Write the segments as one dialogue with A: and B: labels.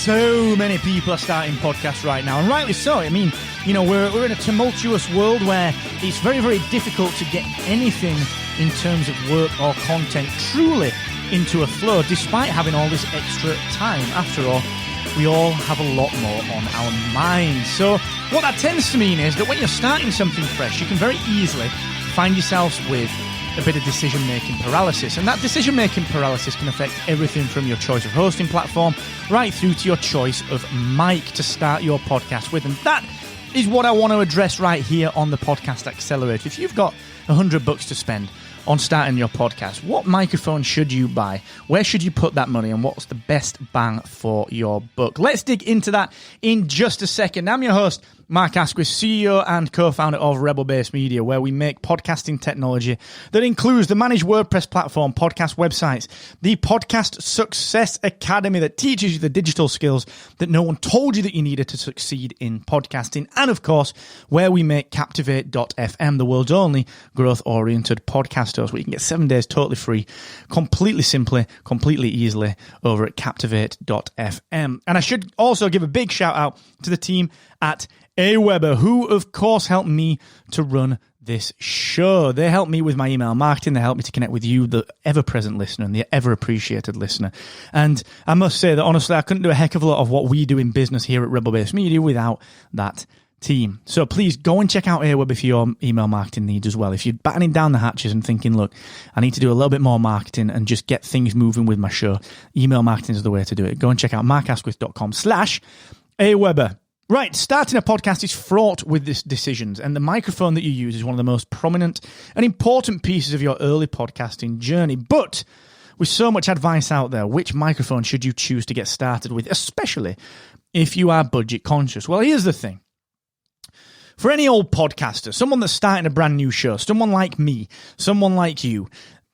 A: So many people are starting podcasts right now, and rightly so. I mean, you know, we're in a tumultuous world where it's very, very difficult to get anything in terms of work or content truly into a flow, despite having all this extra time. After all, we all have a lot more on our minds. So what that tends to mean is that when you're starting something fresh, you can very easily find yourselves with a bit of decision-making paralysis. And that decision-making paralysis can affect everything from your choice of hosting platform right through to your choice of mic to start your podcast with. And that is what I want to address right here on the Podcast Accelerator. If you've got $100 to spend on starting your podcast, what microphone should you buy? Where should you put that money? And what's the best bang for your buck? Let's dig into that in just a second. I'm your host, Mark Asquith, CEO and co-founder of Rebel Base Media, where we make podcasting technology that includes the managed WordPress platform, podcast websites, the Podcast Success Academy that teaches you the digital skills that no one told you that you needed to succeed in podcasting, and of course, where we make Captivate.fm, the world's only growth-oriented podcast host, where you can get 7 days totally free, completely simply, completely easily over at Captivate.fm. And I should also give a big shout out to the team at AWeber, who, of course, helped me to run this show. They helped me with my email marketing. They helped me to connect with you, the ever-present listener and the ever-appreciated listener. And I must say that, honestly, I couldn't do a heck of a lot of what we do in business here at Rebel Base Media without that team. So please go and check out AWeber for your email marketing needs as well. If you're battening down the hatches and thinking, look, I need to do a little bit more marketing and just get things moving with my show, email marketing is the way to do it. Go and check out markasquith.com/AWeber. Right, starting a podcast is fraught with these decisions, and the microphone that you use is one of the most prominent and important pieces of your early podcasting journey. But with so much advice out there, which microphone should you choose to get started with, especially if you are budget conscious? Well, here's the thing. For any old podcaster, someone that's starting a brand new show, someone like me, someone like you,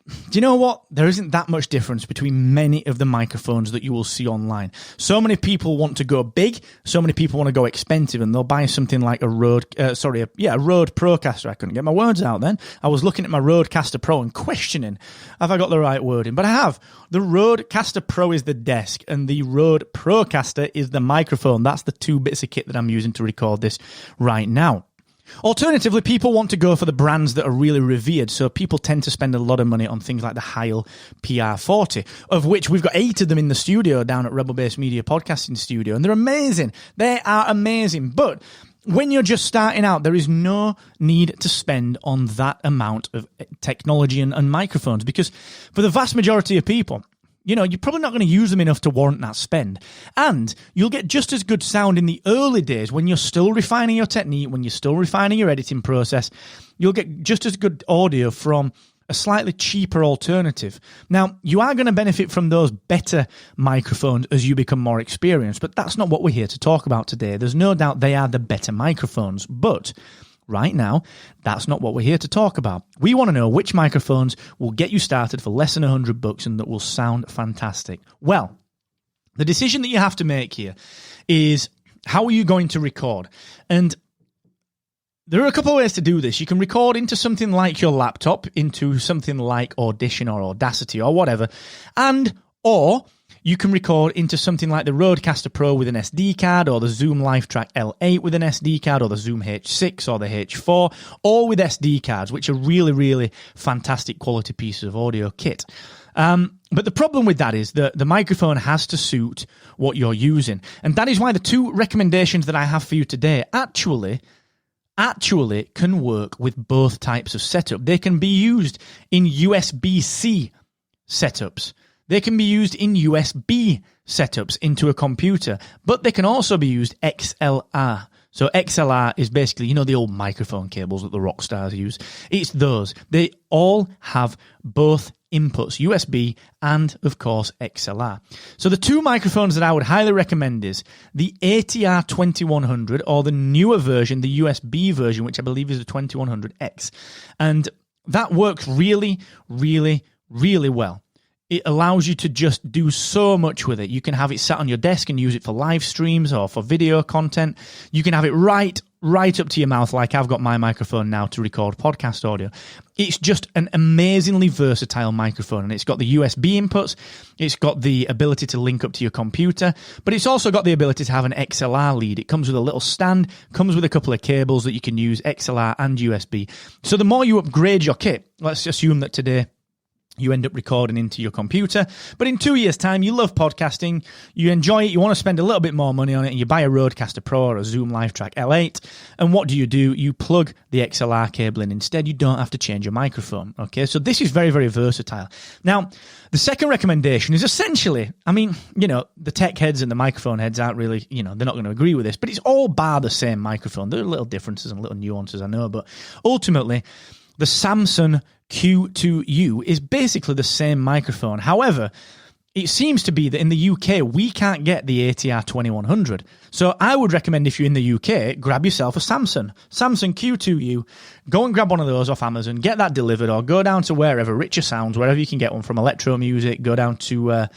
A: do you know what? There isn't that much difference between many of the microphones that you will see online. So many people want to go big. So many people want to go expensive, and they'll buy something like a Rode Procaster. I couldn't get my words out then. I was looking at my Rodecaster Pro and questioning, have I got the right word in? But I have. The Rodecaster Pro is the desk, and the Rode Procaster is the microphone. That's the two bits of kit that I'm using to record this right now. Alternatively, people want to go for the brands that are really revered, so people tend to spend a lot of money on things like the Heil PR40, of which we've got 8 of them in the studio down at Rebel Base Media Podcasting Studio, and they're amazing. They are amazing, but when you're just starting out, there is no need to spend on that amount of technology and microphones, because for the vast majority of people, you know, you're probably not going to use them enough to warrant that spend. And you'll get just as good sound in the early days when you're still refining your technique, when you're still refining your editing process. You'll get just as good audio from a slightly cheaper alternative. Now, you are going to benefit from those better microphones as you become more experienced, but that's not what we're here to talk about today. There's no doubt they are the better microphones, but right now, that's not what we're here to talk about. We want to know which microphones will get you started for less than $100 and that will sound fantastic. Well, the decision that you have to make here is, how are you going to record? And there are a couple of ways to do this. You can record into something like your laptop, into something like Audition or Audacity or whatever, or you can record into something like the Rodecaster Pro with an SD card, or the Zoom LifeTrack L8 with an SD card, or the Zoom H6 or the H4, all with SD cards, which are really, really fantastic quality pieces of audio kit. But the problem with that is that the microphone has to suit what you're using. And that is why the 2 recommendations that I have for you today actually can work with both types of setup. They can be used in USB-C setups. They can be used in USB setups into a computer, but they can also be used XLR. So XLR is basically, you know, the old microphone cables that the rock stars use. It's those. They all have both inputs, USB and, of course, XLR. So the 2 microphones that I would highly recommend is the ATR 2100, or the newer version, the USB version, which I believe is the 2100X. And that works really, really, really well. It allows you to just do so much with it. You can have it sat on your desk and use it for live streams or for video content. You can have it right right up to your mouth like I've got my microphone now to record podcast audio. It's just an amazingly versatile microphone, and it's got the USB inputs, it's got the ability to link up to your computer, but it's also got the ability to have an XLR lead. It comes with a little stand, comes with a couple of cables that you can use, XLR and USB. So the more you upgrade your kit, let's assume that today you end up recording into your computer, but in 2 years' time, you love podcasting, you enjoy it, you want to spend a little bit more money on it, and you buy a Rodecaster Pro or a Zoom LiveTrack L8, and what do? You plug the XLR cable in. Instead, you don't have to change your microphone, okay? So this is very, very versatile. Now, the second recommendation is essentially, the tech heads and the microphone heads aren't really, they're not going to agree with this, but it's all bar the same microphone. There are little differences and little nuances, I know, but ultimately, the Samson Q2U is basically the same microphone. However, it seems to be that in the UK, we can't get the ATR 2100. So I would recommend if you're in the UK, grab yourself a Samson Q2U. Go and grab one of those off Amazon, get that delivered, or go down to wherever, Richer Sounds, wherever you can get one from Electro Music, go down to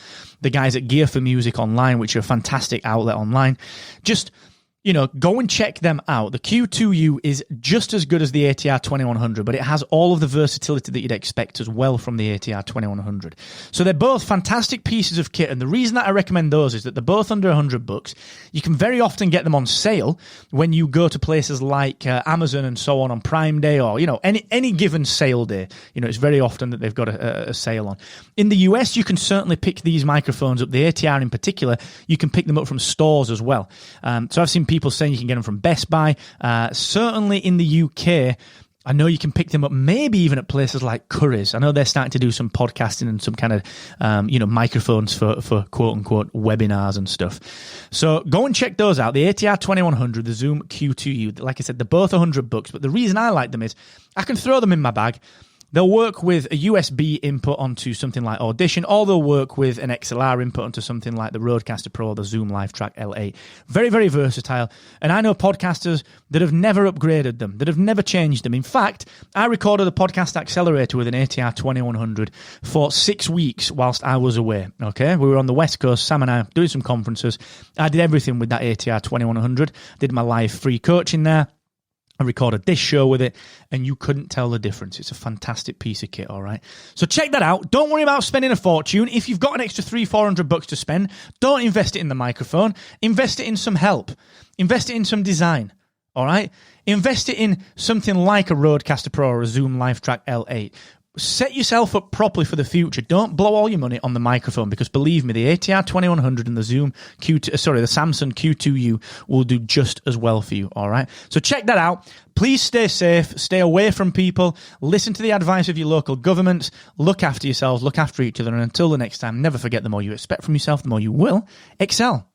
A: the guys at Gear for Music online, which are a fantastic outlet online. Just go and check them out. The Q2U is just as good as the ATR 2100, but it has all of the versatility that you'd expect as well from the ATR 2100. So they're both fantastic pieces of kit, and the reason that I recommend those is that they're both under $100. You can very often get them on sale when you go to places like Amazon and so on Prime Day, or any given sale day. It's very often that they've got a sale on. In the US, you can certainly pick these microphones up. The ATR in particular, you can pick them up from stores as well. So I've seen people saying you can get them from Best Buy. Certainly in the UK, I know you can pick them up maybe even at places like Curry's. I know they're starting to do some podcasting and some kind of, microphones for quote-unquote webinars and stuff. So go and check those out. The ATR 2100, the Zoom Q2U, like I said, they're both $100, but the reason I like them is I can throw them in my bag. They'll work with a USB input onto something like Audition, or they'll work with an XLR input onto something like the Rodecaster Pro or the Zoom LiveTrack L8. Very, very versatile. And I know podcasters that have never upgraded them, that have never changed them. In fact, I recorded the Podcast Accelerator with an ATR 2100 for 6 weeks whilst I was away. Okay, we were on the West Coast, Sam and I, doing some conferences. I did everything with that ATR 2100. Did my live free coaching there. I recorded this show with it, and you couldn't tell the difference. It's a fantastic piece of kit, all right? So check that out. Don't worry about spending a fortune. If you've got an extra $300-400 to spend, don't invest it in the microphone. Invest it in some help. Invest it in some design, all right? Invest it in something like a Rodecaster Pro or a Zoom LiveTrack L8. Set yourself up properly for the future. Don't blow all your money on the microphone, because believe me, the ATR 2100 and the the Samson Q2U will do just as well for you, all right? So check that out. Please stay safe, stay away from people, listen to the advice of your local governments, look after yourselves, look after each other, and until the next time, never forget, the more you expect from yourself, the more you will excel.